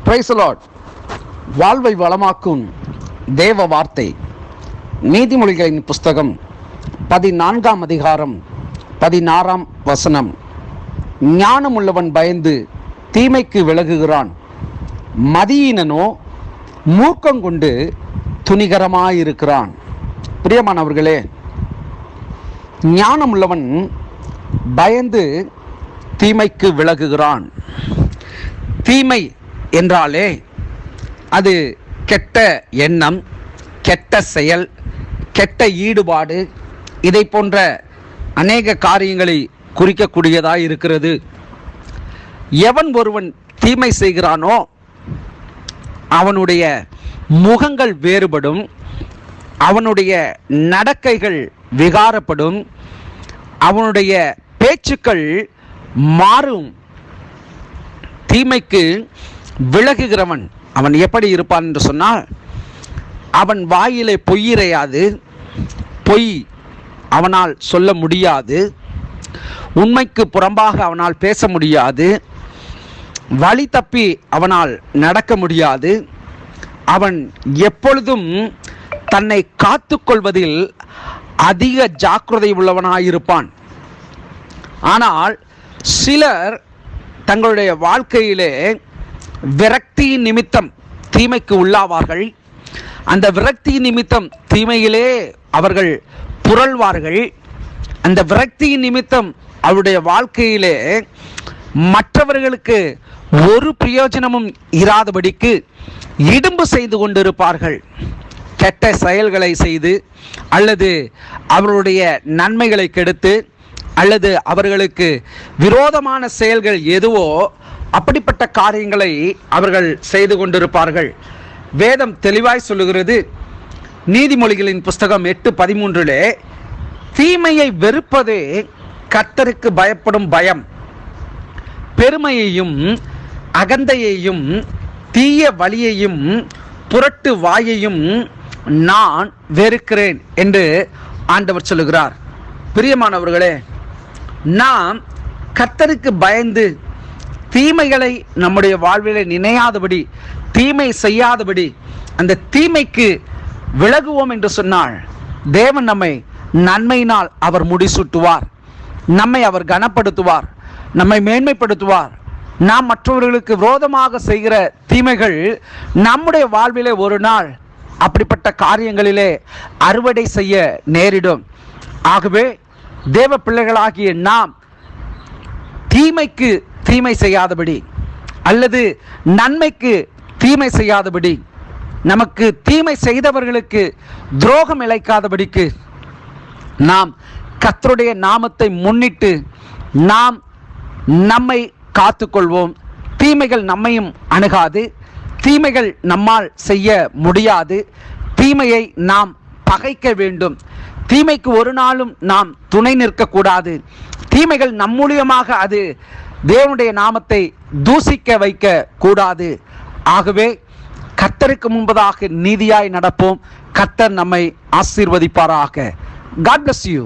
Praise the Lord. வாழ்வை வளமாக்கும் தேவ வார்த்தை. நீதிமொழிகளின் புஸ்தகம் 14ஆம் அதிகாரம் 16ஆம் வசனம். ஞானமுள்ளவன் பயந்து தீமைக்கு விலகுகிறான், மதியீனனோ மூர்க்கங்கொண்டு துணிகரமாயிருக்கிறான். பிரியமானவர்களே, ஞானமுள்ளவன் பயந்து தீமைக்கு விலகுகிறான். தீமை என்றாலே அது கெட்ட எண்ணம், கெட்ட செயல், கெட்ட ஈடுபாடு, இதை போன்ற அநேக காரியங்களை குறிக்கக்கூடியதாய் இருக்கிறது. எவன் ஒருவன் தீமை செய்கிறானோ அவனுடைய முகங்கள் வேறுபடும், அவனுடைய நடக்கைகள் விகாரப்படும், அவனுடைய பேச்சுக்கள் மாறும். தீமைக்கு விலகுகிறவன் அவன் எப்படி இருப்பான் என்று சொன்னால், அவன் வாயிலே பொய்யிரையாது, பொய் அவனால் சொல்ல முடியாது, உண்மைக்கு புறம்பாக அவனால் பேச முடியாது, வழி தப்பி அவனால் நடக்க முடியாது. அவன் எப்பொழுதும் தன்னை காத்து கொள்வதில் அதிக ஜாக்கிரதை உள்ளவனாயிருப்பான். ஆனால் சிலர் தங்களுடைய வாழ்க்கையிலே விரக்தி நிமித்தம் தீமைக்கு உள்ளாவார்கள். அந்த விரக்தி நிமித்தம் தீமையிலே அவர்கள் புரள்வார்கள். அந்த விரக்தி நிமித்தம் அவருடைய வாழ்க்கையிலே மற்றவர்களுக்கு ஒரு பிரயோஜனமும் இராதபடிக்கு இடும்பு செய்து கொண்டிருப்பார்கள். கெட்ட செயல்களை செய்து, அல்லது அவர்களுடைய நன்மைகளை கெடுத்து, அல்லது அவர்களுக்கு விரோதமான செயல்கள் எதுவோ அப்படிப்பட்ட காரியங்களை அவர்கள் செய்து கொண்டிருப்பார்கள். வேதம் தெளிவாய் சொல்லுகிறது. நீதிமொழிகளின் புஸ்தகம் 8:13, தீமையை வெறுப்பதே கர்த்தருக்கு பயப்படும் பயம், பெருமையையும் அகந்தையையும் தீய வழியையும் புரட்டு வாயையும் நான் வெறுக்கிறேன் என்று ஆண்டவர் சொல்லுகிறார். பிரியமானவர்களே, நாம் கர்த்தருக்கு பயந்து தீமைகளை நம்முடைய வாழ்விலே நினையாதபடி, தீமை செய்யாதபடி, அந்த தீமைக்கு விலகுவோம் என்று சொன்னால் தேவன் நம்மை நன்மையினால் அவர் முடிசூட்டுவார். நம்மை அவர் கனப்படுத்துவார், நம்மை மேன்மைப்படுத்துவார். நாம் மற்றவர்களுக்கு விரோதமாக செய்கிற தீமைகள் நம்முடைய வாழ்விலே ஒரு நாள் அப்படிப்பட்ட காரியங்களிலே அறுவடை செய்ய நேரிடும். ஆகவே தேவ பிள்ளைகளாகிய நாம் தீமைக்கு தீமை செய்யாதபடி, அல்லது நன்மைக்கு தீமை செய்யாதபடி, நமக்கு தீமை செய்தவர்களுக்கு துரோகம் இழைக்காதபடிக்கு நாம் கர்த்தருடைய நாமத்தை முன்னிட்டு நாம் நம்மை காத்துக்கொள்வோம். தீமைகள் நம்மையும் அணுகாது, தீமைகள் நம்மால் செய்ய முடியாது. தீமையை நாம் பகைக்க வேண்டும். தீமைக்கு ஒரு நாளும் நாம் துணை நிற்கக்கூடாது. தீமைகள் நம் மூலியமாக அது தேவனுடைய நாமத்தை தூசிக்க வைக்க கூடாது. ஆகவே கர்த்தருக்கு முன்பதாக நீதியாய் நடப்போம். கர்த்தர் நம்மை ஆசீர்வதிப்பாராக. God bless you.